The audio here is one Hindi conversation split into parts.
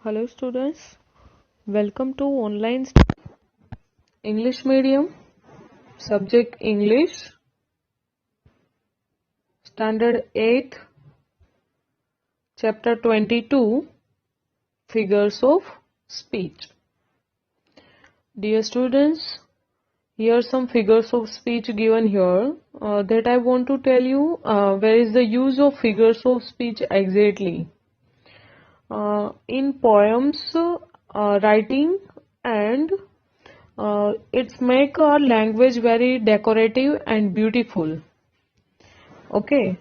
Hello students, welcome to online English medium, subject English, standard 8, chapter 22, figures of speech. Dear students, here are some figures of speech given here that I want to tell you where is the use of figures of speech exactly. In poems, writing and it's make our language very decorative and beautiful. Okay.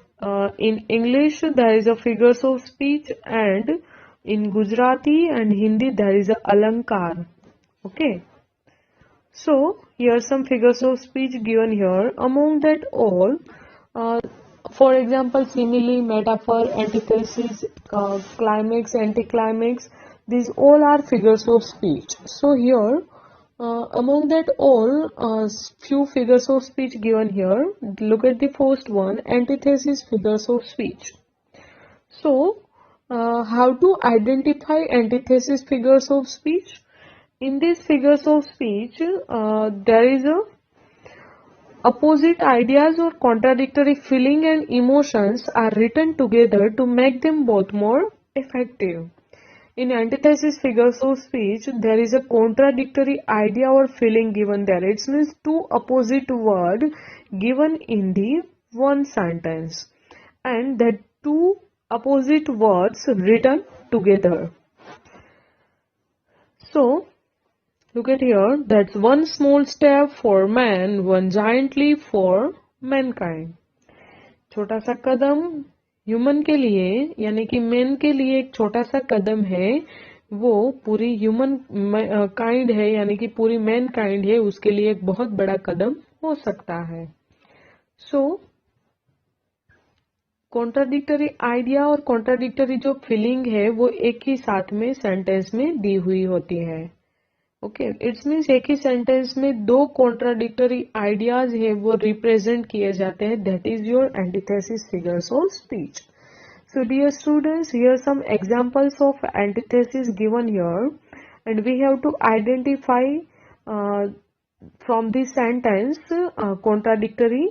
In English there is a figures of speech, and in Gujarati and Hindi there is a alankar. Okay. So here are some figures of speech given here. Among that all, uh, for example, simile, metaphor, antithesis, climax, anticlimax, these all are figures of speech. So here, among that all, few figures of speech given here. Look at the first one, antithesis figures of speech. So, how to identify antithesis figures of speech? In these figures of speech, there is a opposite ideas or contradictory feeling and emotions are written together to make them both more effective. In antithesis figures of speech, there is a contradictory idea or feeling given there. It means two opposite words given in the one sentence, and that two opposite words written together. So, look at here, that's one small step for man, one giant leap for mankind. छोटा सा कदम ह्यूमन के लिए यानी कि मैन के लिए एक छोटा सा कदम है, वो पूरी ह्यूमन काइंड है यानी कि पूरी मैन काइंड है, उसके लिए एक बहुत बड़ा कदम हो सकता है. सो कॉन्ट्राडिक्टरी आइडिया और कॉन्ट्राडिक्टरी जो फीलिंग है वो एक ही साथ में सेंटेंस में दी हुई होती है. ओके, इट्स मीन्स एक ही सेंटेंस में दो कॉन्ट्राडिक्टरी आइडियाज है वो रिप्रेजेंट किए जाते हैं. That is your antithesis figures of speech. So dear students, here are some examples of antithesis given here, and we have to identify from this sentence contradictory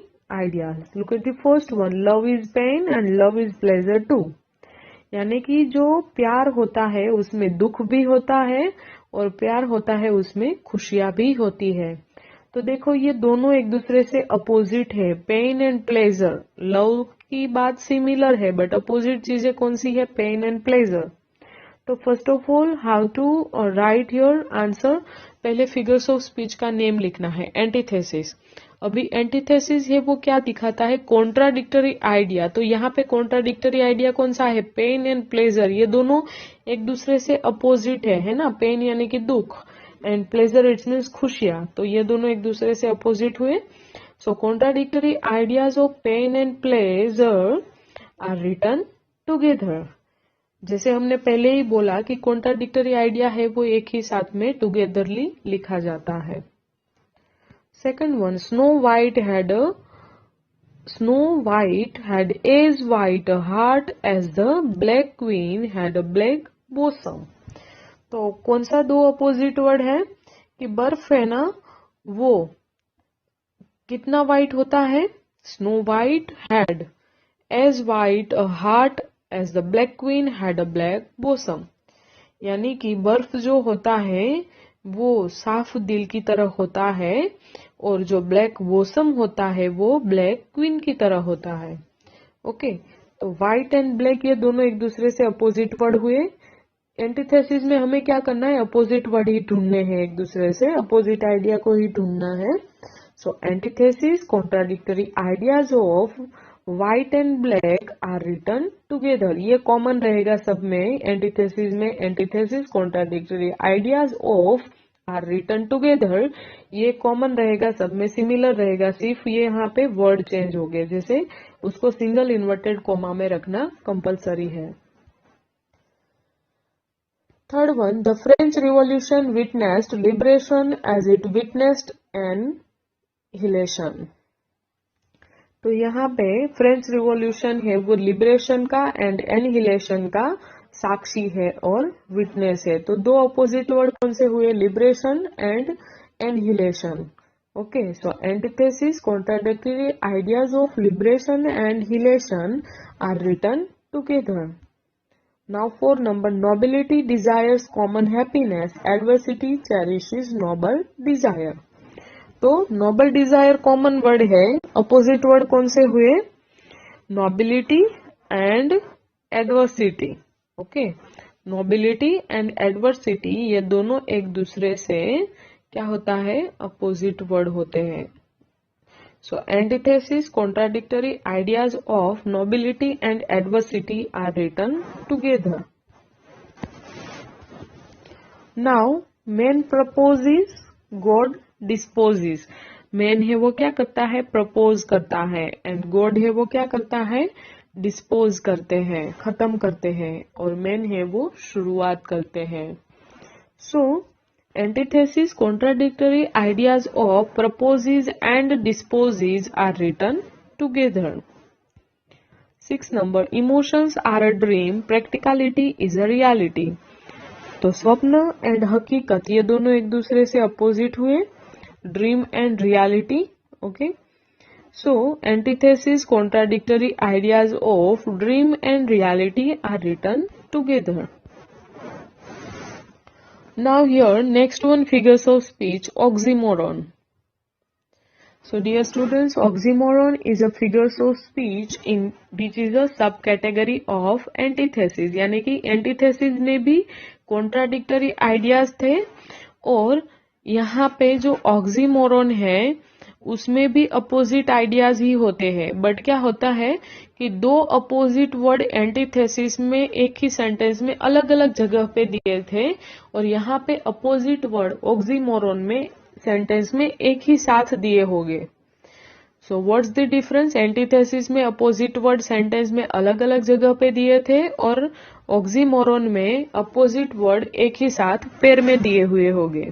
ideas. Look at the first one, love is pain and love is pleasure too. यानी कि जो प्यार होता है उसमें दुख भी होता है और प्यार होता है उसमें खुशियां भी होती है. तो देखो ये दोनों एक दूसरे से अपोजिट है, पेन एंड प्लेजर. लव की बात सिमिलर है बट अपोजिट चीजें कौन सी है, पेन एंड प्लेजर. तो first of all how to write your answer. पहले फिगर्स ऑफ स्पीच का नेम लिखना है, एंटीथेसिस. अभी एंटीथेसिस है वो क्या दिखाता है, कॉन्ट्राडिक्टरी आइडिया. तो यहाँ पे कॉन्ट्राडिक्टरी आइडिया कौन सा है, पेन एंड प्लेजर. ये दोनों एक दूसरे से अपोजिट है ना. पेन यानी कि दुख एंड प्लेजर इट्स मीन्स खुशियां. तो ये दोनों एक दूसरे से अपोजिट हुए. So contradictory ideas of pain and pleasure are written together. जैसे हमने पहले ही बोला कि कॉन्ट्राडिक्टरी आइडिया है वो एक ही साथ में टुगेदरली लिखा जाता है. Second one, Snow White had as white a heart as the black queen had a black bosom. तो कौन सा दो अपोजिट वर्ड है कि बर्फ है ना वो कितना वाइट होता है, Snow White had as white a heart as the black queen had a black bosom. यानी कि बर्फ जो होता है वो साफ दिल की तरह होता है और जो ब्लैक बोसम होता है वो ब्लैक क्वीन की तरह होता है. ओके, तो व्हाइट एंड ब्लैक ये दोनों एक दूसरे से अपोजिट वर्ड हुए. एंटीथेसिस में हमें क्या करना है, अपोजिट वर्ड ही ढूंढने हैं, एक दूसरे से अपोजिट आइडिया को ही ढूंढना है. So antithesis, contradictory ideas of white and black are written together. ये कॉमन रहेगा सब में. एंटीथेसिस में antithesis, contradictory ideas of are written together, ये कॉमन रहेगा सब में, सिमिलर रहेगा. सिर्फ ये यहाँ पे वर्ड चेंज हो गए, जैसे उसको सिंगल इन्वर्टेड कोमा में रखना कंपलसरी है. Third one, the French Revolution witnessed liberation as it witnessed annihilation. तो यहाँ पे फ्रेंच रिवॉल्यूशन है वो लिबरेशन का एंड एनिहिलेशन का साक्षी है और विटनेस है। तो दो अपोजिट वर्ड कौन से हुए? Liberation and annihilation. Okay, so antithesis contradictory ideas of liberation and annihilation are written together. Now for number, nobility desires common happiness, adversity cherishes noble desire। तो noble desire common word है, opposite word कौन से हुए? nobility and adversity। Okay, nobility and adversity ये दोनों एक दूसरे से क्या होता है? opposite word होते हैं। So antithesis contradictory ideas of nobility and adversity are written together। Now man proposes, God disposes। man है वो क्या करता है? propose करता है, and God है वो क्या करता है? dispose करते हैं, खत्म करते हैं, और man है वो शुरुआत करते हैं। So antithesis contradictory ideas of proposes and disposes are written together। 6 number, emotions are a dream, practicality is a reality। तो स्वप्न एंड हकीकत ये दोनों एक दूसरे से अपोजिट हुए, dream and reality. Okay, so antithesis contradictory ideas of dream and reality are written together. Now here next one, figures of speech, oxymoron। So dear students, oxymoron is a figures of speech in which is a subcategory of antithesis। यानी कि antithesis में भी contradictory ideas थे, और यहाँ पे जो oxymoron है उसमें भी अपोजिट आइडियाज ही होते हैं। बट क्या होता है कि दो अपोजिट वर्ड एंटीथेसिस में एक ही सेंटेंस में अलग अलग जगह पे दिए थे, और यहाँ पे अपोजिट वर्ड ऑक्सीमोरन में सेंटेंस में एक ही साथ दिए होंगे। So what's the difference? Antithesis में अपोजिट वर्ड सेंटेंस में अलग अलग जगह पे दिए थे, और ऑक्सीमोरन में अपोजिट वर्ड एक ही साथ पेयर में दिए हुए होंगे।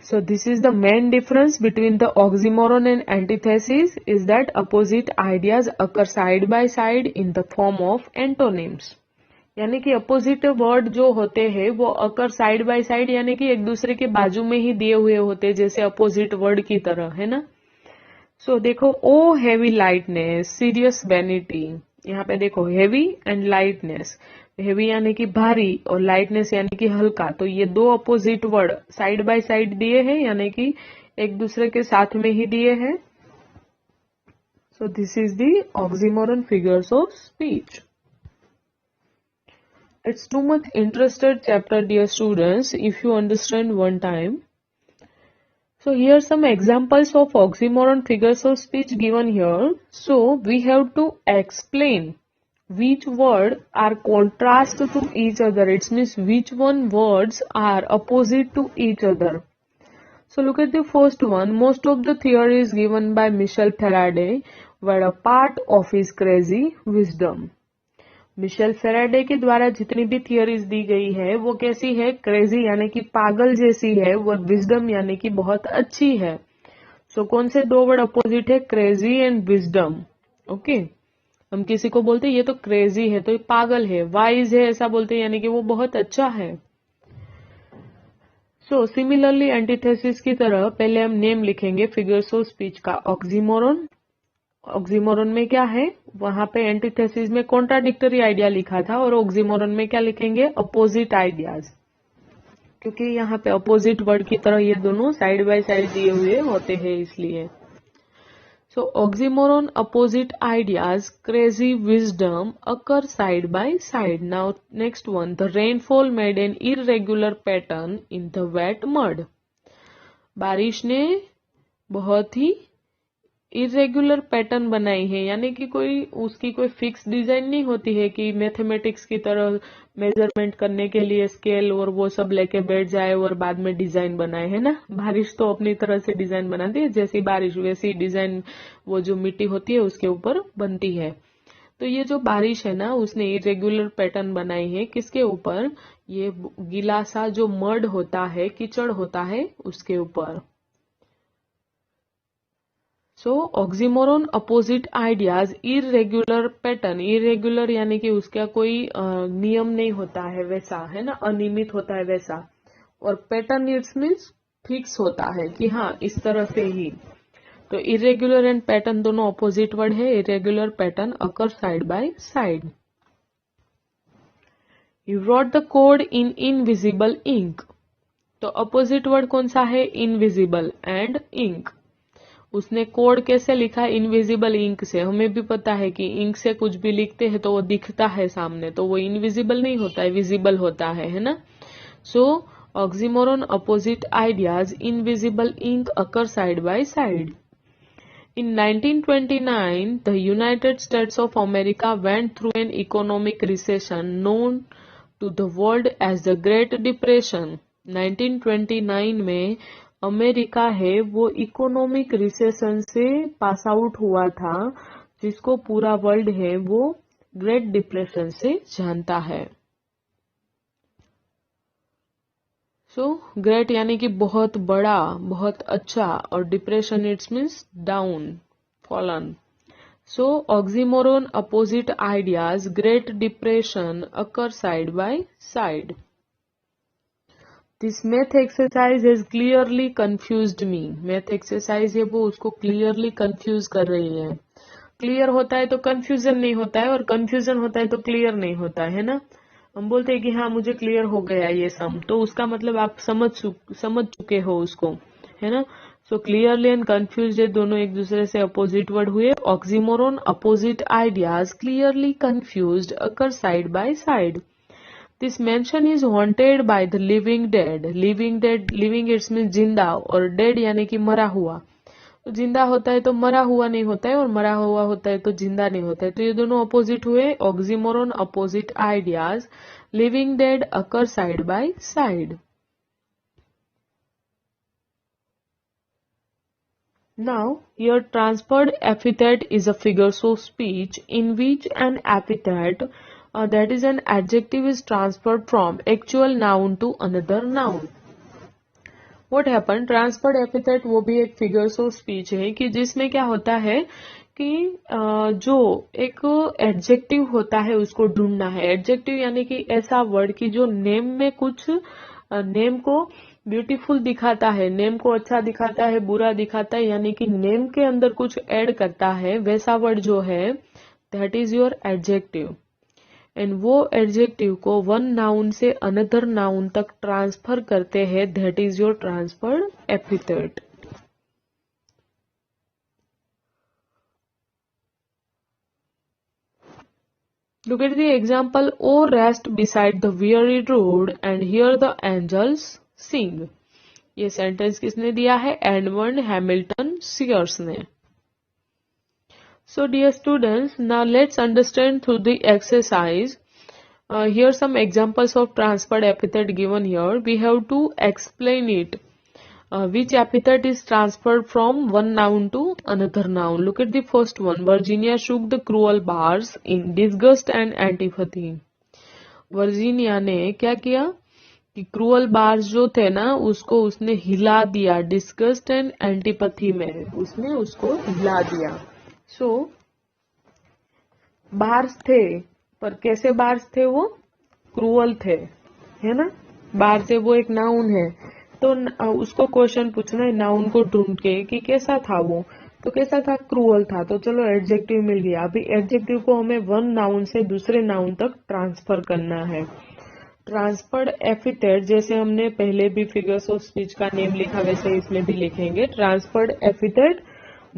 So this is the main difference between the oxymoron and antithesis, is that opposite ideas occur side by side in the form of antonyms। यानी कि अपोजिट वर्ड जो होते हैं वो अकर साइड बाय साइड, यानी कि एक दूसरे के बाजू में ही दिए हुए होते, जैसे अपोजिट वर्ड की तरह, है ना। सो देखो, ओ हैवी लाइटनेस, सीरियस वैनिटी। यहाँ पे देखो हैवी एंड लाइटनेस, हेवी यानी कि भारी और लाइटनेस यानी कि हल्का। तो ये दो opposite ward side by side दिए हैं, यानी कि एक दूसरे के साथ में ही दिए हैं। So this is the oxymoron figures of speech. It's too much interested chapter dear students, if you understand one time. So here are some examples of oxymoron figures of speech given here. So we have to explain which word are contrast to each other. It means which one words are opposite to each other. So look at the first one. Most of the theory is given by Michel Faraday, where a part of his crazy wisdom। Michael Faraday के द्वारा जितनी भी थियरीज दी गई है वो कैसी है? क्रेजी यानी कि पागल जैसी है, वो विजडम यानी कि बहुत अच्छी है। सो कौन से दो वर्ड अपोजिट है? Crazy and wisdom. ओके, हम किसी को बोलते हैं ये तो क्रेजी है तो ये पागल है, वाइज है ऐसा बोलते हैं यानी कि वो बहुत अच्छा है। सो सिमिलरली एंटीथेसिस की तरह पहले हम नेम लिखेंगे फिगर्स ऑफ स्पीच का। ऑक्सीमोरन, ऑक्सीमोरन में क्या है? वहां पे एंटीथेसिस में कॉन्ट्राडिक्टरी आइडिया लिखा था, और ऑक्सीमोरन में क्या लिखेंगे? अपोजिट आइडियाज, क्योंकि यहाँ पे अपोजिट वर्ड की तरह ये दोनों साइड बाय साइड दिए हुए होते हैं इसलिए। So oxymoron opposite ideas crazy wisdom occur side by side. Now next one, the rainfall made an irregular pattern in the wet mud. बारिश ने बहुत ही इरेगुलर पैटर्न बनाई है, यानी कि कोई उसकी कोई फिक्स डिजाइन नहीं होती है कि मैथमेटिक्स की तरह मेजरमेंट करने के लिए स्केल और वो सब लेके बैठ जाए और बाद में डिजाइन बनाए, है ना। बारिश तो अपनी तरह से डिजाइन बनाती है, जैसी बारिश वैसी डिजाइन वो जो मिट्टी होती है उसके ऊपर बनती है। तो ये जो बारिश है ना उसने इरेगुलर पैटर्न बनाई है, किसके ऊपर? ये गीला सा जो मड होता है, कीचड़ होता है, उसके ऊपर। So oxymoron opposite ideas, irregular pattern, irregular यानी कि उसका कोई नियम नहीं होता है वैसा, है ना, अनियमित होता है वैसा, और पैटर्न इट्स मीन्स फिक्स होता है कि हाँ इस तरह से ही। तो इरेगुलर एंड पैटर्न दोनों ऑपोजिट वर्ड है। Irregular pattern occur side by side. You wrote the code in invisible ink. तो अपोजिट वर्ड कौन सा है? Invisible and ink. उसने कोड कैसे लिखा? इनविजिबल इंक से। हमें भी पता है कि इंक से कुछ भी लिखते हैं तो वो दिखता है सामने, तो वो इनविजिबल नहीं होता है, विजिबल होता है ना। So oxymoron opposite ideas, invisible ink occur side by side. In 1929, the United States of America went through an economic recession known to the world as the Great Depression. 1929 में अमेरिका है वो इकोनॉमिक रिसेशन से पास आउट हुआ था, जिसको पूरा वर्ल्ड है वो ग्रेट डिप्रेशन से जानता है। सो ग्रेट यानी कि बहुत बड़ा, बहुत अच्छा, और depression it's means down, fallen. So oxymoron opposite ideas, Great Depression occur side by side. This math exercise has clearly confused me. Math exercise है वो उसको clearly confuse कर रही है। Clear होता है तो confusion नहीं होता है, और confusion होता है तो clear नहीं होता है ना। हम बोलते हैं कि हाँ मुझे क्लियर हो गया ये सम, तो उसका मतलब आप समझ चुके हो उसको, है ना। सो क्लियरली एंड कंफ्यूज्ड, दोनों एक दूसरे से अपोजिट वर्ड हुए। Oxymoron opposite ideas, clearly confused occur side by side. This mention is wanted by the living dead. Living dead, living it's mean जिंदा, और डेड यानी कि मरा हुआ। तो जिंदा होता है तो मरा हुआ नहीं होता है, और मरा हुआ होता है तो जिंदा नहीं होता है, तो ये दोनों अपोजिट हुए। Oxymoron opposite ideas, living dead occur side by side. Now, your transferred epithet is a figure of speech in which an epithet, that is an adjective, is transferred from actual noun to another noun. What happened? Transferred epithet वो भी एक figures of speech है कि जिसमें क्या होता है कि जो एक एडजेक्टिव होता है उसको ढूंढना है। एडजेक्टिव यानी कि ऐसा वर्ड की जो नेम में कुछ, नेम को ब्यूटीफुल दिखाता है, नेम को अच्छा दिखाता है, बुरा दिखाता है, यानी कि नेम के अंदर कुछ ऐड करता है, वैसा वर्ड जो है that is your adjective. And वो एडजेक्टिव को वन नाउन से अनदर नाउन तक ट्रांसफर करते हैं, that is your transferred epithet. Look at the example. Oh, rest beside the weary road and hear the angels sing. ये सेंटेंस किसने दिया है? एडमंड हैमिल्टन सीयर्स ने। So dear students, now let's understand through the exercise. Here some examples of transferred epithet given here. We have to explain it. Which epithet is transferred from one noun to another noun? Look at the first one. Virginia shook the cruel bars in disgust and antipathy. Virginia ने क्या किया कि क्रूअल बार्स जो थे ना उसको उसने हिला दिया, डिस्गस्ट एंड एंटीपैथी में उसने उसको हिला दिया। सो बार्स थे, पर कैसे बार्स थे? वो क्रूअल थे, है ना। बार से वो एक नाउन है, तो उसको क्वेश्चन पूछना है नाउन को ढूंढ के कि कैसा था वो, तो कैसा था? क्रूअल था। तो चलो एडजेक्टिव मिल गया। अभी एडजेक्टिव को हमें वन नाउन से दूसरे नाउन तक ट्रांसफर करना है। ट्रांसफर्ड एपिथेट, जैसे हमने पहले भी फिगर्स ऑफ स्पीच का नेम लिखा वैसे इसमें भी लिखेंगे। Transferred epithet,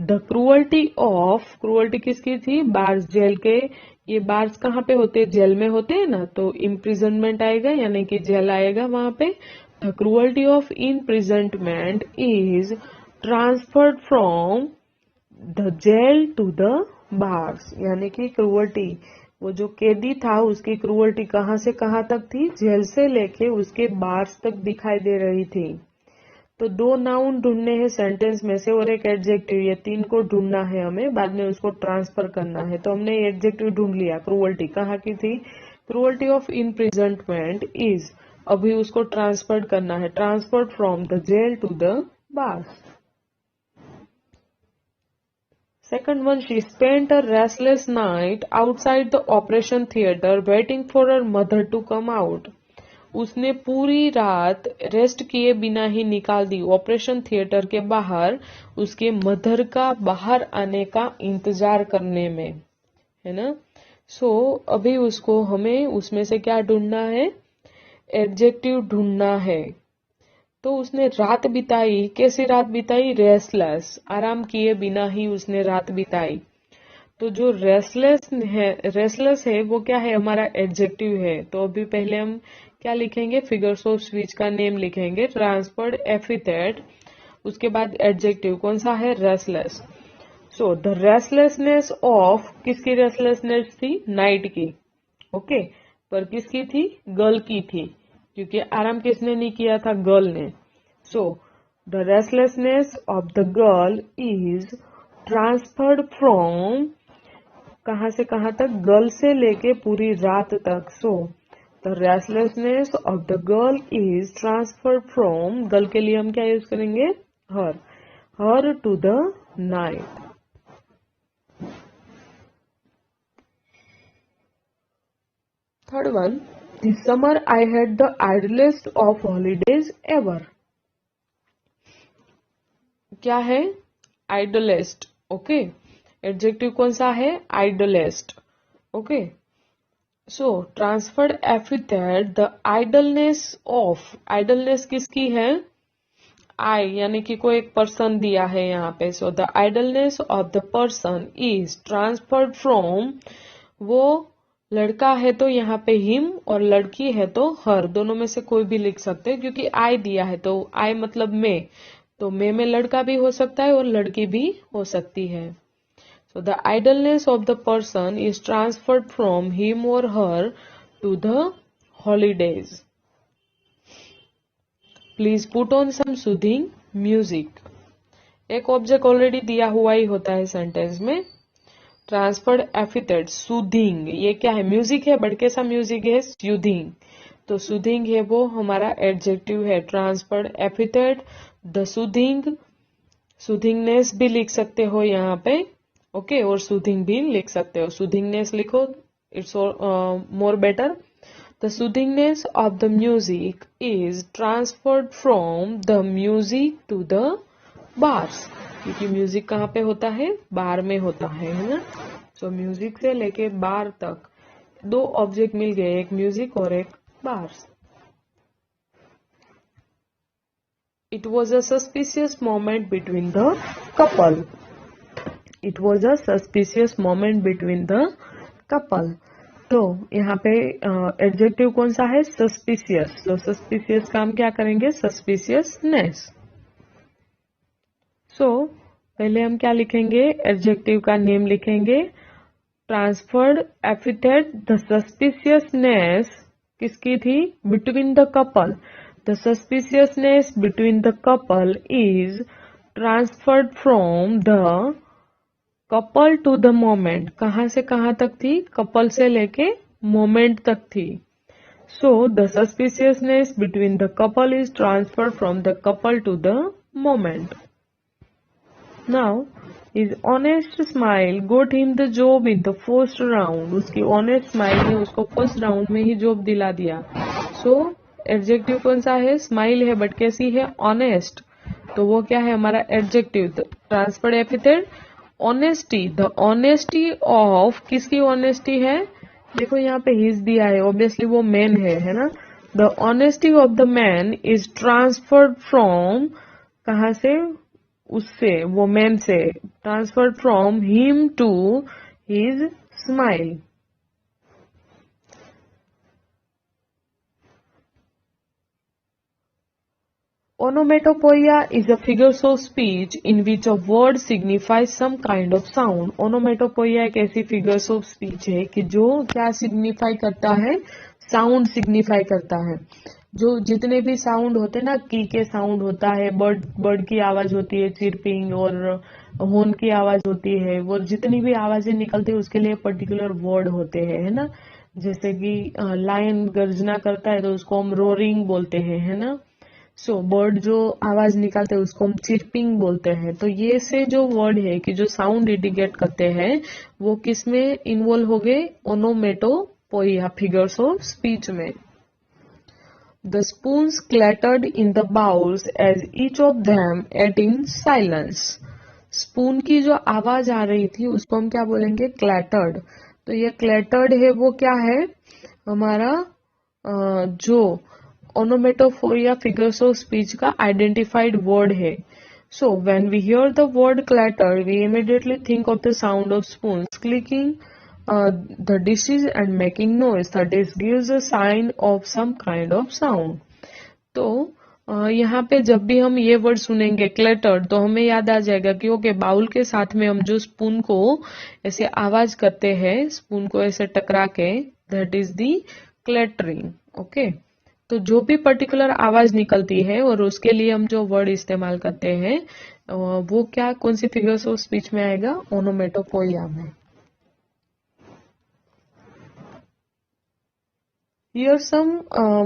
the cruelty of, cruelty किसकी थी? बार्स, जेल के। ये बार्स कहाँ पे होते हैं? जेल में होते हैं ना, तो इम्प्रिजनमेंट आएगा यानी कि जेल आएगा वहां पे। The cruelty of imprisonment is transferred from the jail to the bars, यानी कि क्रूअल्टी, वो जो कैदी था उसकी क्रूअल्टी कहाँ से कहाँ तक थी? जेल से लेके उसके बार्स तक दिखाई दे रही थी। तो दो नाउन ढूंढने हैं सेंटेंस में से और एक एडजेक्टिव, ये तीन को ढूंढना है हमें, बाद में उसको ट्रांसफर करना है। तो हमने एडजेक्टिव ढूंढ लिया, क्रूअल्टी कहाँ की थी? क्रूअल्टी ऑफ इम्प्रिजनमेंट इज, अभी उसको ट्रांसफर करना है, transferred from the jail to the bars. Second one, she spent a restless night outside the operation theater waiting for her mother to come out. उसने पूरी रात रेस्ट किए बिना ही निकाल दी ऑपरेशन थिएटर के बाहर उसके मदर का बाहर आने का इंतजार करने में, है ना। सो अभी उसको हमें उसमें से क्या ढूंढना है, एडजेक्टिव ढूंढना है। तो उसने रात बिताई, कैसी रात बिताई, रेस्टलेस, आराम किए बिना ही उसने रात बिताई। तो जो रेस्टलेस है वो क्या है, हमारा एडजेक्टिव है। तो अभी पहले हम क्या लिखेंगे, फिगर्स ऑफ स्पीच का नेम लिखेंगे, ट्रांसफर्ड एपिथेट, उसके बाद एडजेक्टिव कौन सा है, restless. So the restlessness of, किसकी रेस्टलेसनेस थी, नाइट की, ओके। पर किसकी थी, गर्ल की थी, क्योंकि आराम किसने नहीं किया था, गर्ल ने। सो the restlessness of the girl is transferred from, कहां से कहां तक, गर्ल से लेके पूरी रात तक। So the restlessness of the girl is transferred from, girl के लिए हम क्या यूज करेंगे, her to the night. Third one, this summer I had the idlest of holidays ever. क्या है, idlest, ओके। एडजेक्टिव कौन सा है, idlest, okay. So transferred epithet, the idleness of, idleness किसकी है, आई, यानी कि कोई एक पर्सन दिया है यहाँ पे। सो the idleness of the person is transferred from, वो लड़का है तो यहाँ पे हिम, और लड़की है तो हर, दोनों में से कोई भी लिख सकते हैं, क्योंकि आई दिया है तो आई मतलब मैं, तो मैं में लड़का भी हो सकता है और लड़की भी हो सकती है। So the idleness of the person is transferred from him or her to the holidays. Please put on some soothing music. एक ऑब्जेक्ट ऑलरेडी दिया हुआ ही होता है सेंटेंस में। ट्रांसफर्ड एपिथेट, सूदिंग, ये क्या है, म्यूजिक है, बट कैसा म्यूजिक है, सूदिंग। तो सूदिंग है वो हमारा एडजेक्टिव है। ट्रांसफर्ड एपिथेट, द सूदिंग, सूदिंगनेस भी लिख सकते हो यहाँ पे, ओके, और सूदिंग भी लिख सकते हो। सूदिंगनेस लिखो, it's more better. The soothingness of the music is transferred from the music to the bars, क्योंकि म्यूजिक कहाँ पे होता है, बार में होता है ना। सो म्यूजिक से लेके बार तक दो ऑब्जेक्ट मिल गए, एक म्यूजिक और एक bars. It was a suspicious moment between the couple, it was a suspicious moment between the couple. तो यहाँ पे एडजेक्टिव कौन सा है, सस्पिशियस। तो सस्पिशियस का हम क्या करेंगे, सस्पिशियसनेस। सो पहले हम क्या लिखेंगे, एडजेक्टिव का नेम लिखेंगे, ट्रांसफर्ड एपिथेट, द सस्पिशियसनेस किसकी थी, between the couple, the suspiciousness between the couple is transferred from the couple to the moment, कहां से कहां तक थी, कपल से लेके मोमेंट तक थी। So the suspiciousness between the couple is transferred from the couple to the moment. Now, his honest smile got him the job in the first round. उसकी honest smile ने उसको फर्स्ट राउंड में ही जॉब दिला दिया। So, एडजेक्टिव कौन सा है, स्माइल है, बट कैसी है, ऑनेस्ट। तो वो क्या है हमारा adjective. Transferred epithet, honesty, the honesty of, किसकी ऑनेस्टी है, देखो यहाँ पे हिज दिया है, ऑब्वियसली वो मैन है ना। The honesty of the man is transferred from, कहा से, उससे, वो मैन से, transferred from him to his smile. Onomatopoeia is a figure of speech in which a word signifies some kind of sound. Onomatopoeia एक ऐसी figures of speech है कि जो क्या signify करता है, sound signify करता है। जो जितने भी साउंड होते हैं ना, की के साउंड होता है, बर्ड की आवाज होती है, चिरपिंग, और हॉर्न की आवाज होती है, वो जितनी भी आवाजें निकलती है उसके लिए पर्टिकुलर वर्ड होते हैं, है ना। जैसे कि लायन गर्जना करता है तो उसको हम रोरिंग बोलते हैं, है ना। सो बर्ड जो आवाज निकालते हैं उसको हम चिरपिंग बोलते हैं। तो ये से जो वर्ड है कि जो साउंड इंडिकेट करते हैं वो किस में इन्वॉल्व हो गए, ओनोमेटोपोइया फिगर्स ऑफ स्पीच में। The spoons clattered in the bowls as each of them ate in silence. Spoon की जो आवाज आ रही थी उसको हम क्या बोलेंगे, क्लैटर्ड। तो ये क्लैटर्ड है वो क्या है, हमारा जो ओनोमेटोफोरिया फिगर्स ऑफ स्पीच का आइडेंटिफाइड वर्ड है। So when we hear the word clatter we immediately think of the sound of spoons clicking the dishes and making noise. The dish gives a sign of some kind of sound. तो यहाँ पे जब भी हम ये वर्ड सुनेंगे क्लटर तो हमें याद आ जाएगा कि ओके बाउल के साथ में हम जो स्पून को ऐसे आवाज करते हैं, स्पून को ऐसे टकरा के, that is the cluttering. Okay, तो जो भी पर्टिकुलर आवाज निकलती है और उसके लिए हम जो वर्ड इस्तेमाल करते हैं वो क्या, कौन सी फिगर्स ऑफ स्पीच में आएगा, ओनोमेटोपोइया में। Here some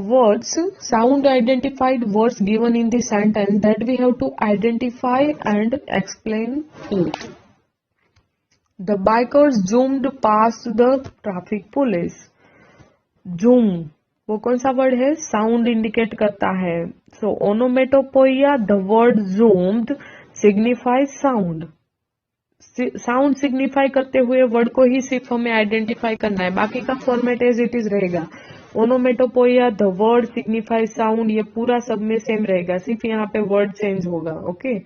words, sound identified words given in the sentence that we have to identify and explain it. The bikers zoomed past the traffic police. Zoom, वो कौन सा वर्ड है, साउंड इंडिकेट करता है। So onomatopoeia, the word zoomed signifies sound. Sound signify करते हुए वर्ड को ही सिर्फ हमें आइडेंटिफाई करना है, बाकी का फॉर्मेट एज इट इज रहेगा। ओनोमेटोपोइया, द वर्ड सिग्निफाई साउंड, ये पूरा सब में सेम रहेगा, सिर्फ यहाँ पे वर्ड चेंज होगा। ओके,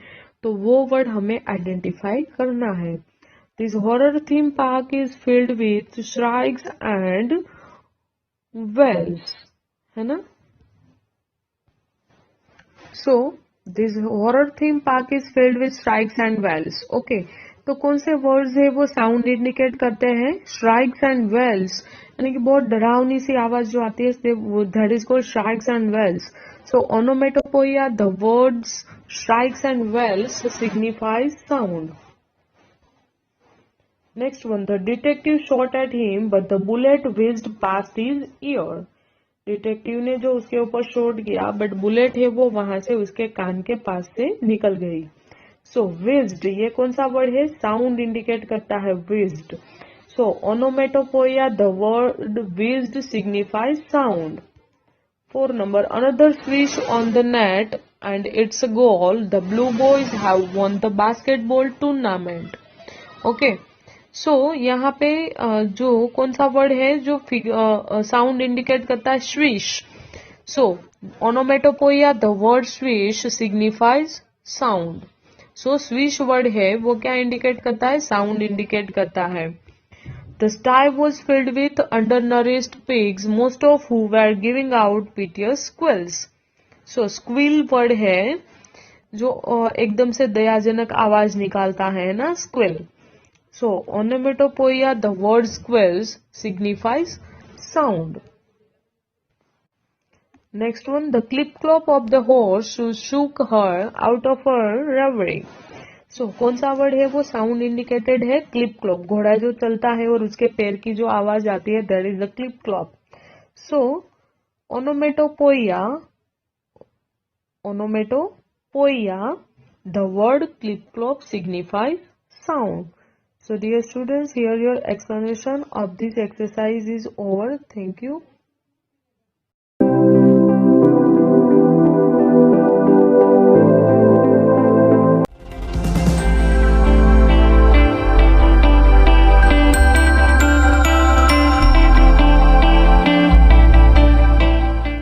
तो वो वर्ड हमें आइडेंटिफाई करना है। This horror theme park is filled with shrieks and wails, है ना। So this horror theme park is filled with shrieks and wails. Okay, तो कौन से वर्ड्स है वो साउंड इंडिकेट करते हैं, श्राइक्स एंड वेल्स, यानी कि बहुत डरावनी सी आवाज जो आती है that is called shrieks and wails. So onomatopoeia, the words shrieks and wails signifies sound. Next one, the detective shot at him but the bullet whizzed past his ear. Detective ने जो उसके ऊपर शॉट किया बट बुलेट है वो वहां से उसके कान के पास से निकल गई। सो whizzed, ये कौन सा वर्ड है, साउंड इंडिकेट करता है, whizzed. So onomatopoeia, the word whizzed signifies sound. 4 number, another swish on the net and it's a goal. The blue boys have won the basketball tournament. Okay, so यहाँ पे जो कौन सा वर्ड है जो साउंड इंडिकेट करता है, swish. So onomatopoeia, the word swish signifies sound. So swish word है वो क्या इंडिकेट करता है, साउंड इंडिकेट करता है। The sty was filled with undernourished pigs, most of who were giving out piteous squeals. So squeal word है जो एकदम से दयाजनक आवाज निकालता है ना, squeal. So onomatopoeia, the word squeals signifies sound. Next one, the clip clop of the horse shook her out of her reverie. So कौन सा वर्ड है वो साउंड इंडिकेटेड है, क्लिप क्लॉप, घोड़ा जो चलता है और उसके पैर की जो आवाज आती है that is the clip Klopp. So ओनोमेटोपोइया, the word clip clop signifies sound. So dear students, here your explanation of this exercise is over. Thank you.